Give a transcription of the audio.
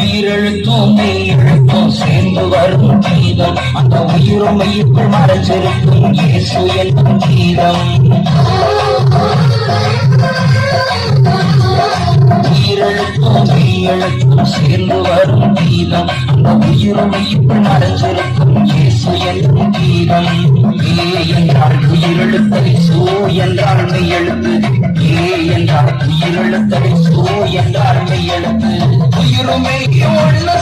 உயிரெழுத்தும் மெய்யெழுத்தும் சேர்ந்து வரும் கீதம் அந்த உயிரும் மெய்யுக்குள் மறைஞ்சிருக்கும் இயேசு என்னும் கீதம் உயிரெழுத்தும் மெய்யெழுத்தும் சேர்ந்து வரும் கீதம் அந்த உயிரும் மெய்யுக்குள் மறைஞ்சிருக்கும் இயேசு என்னும் கீதம் ஏ என்றால் உயிரெழுத்ததை சோ என்றால் மெய்யெழுத்து ஏ என்றால் உயிரெழுத்ததை சோ என்றால் மெய்யெழுத்து உயிருமே ஒன்று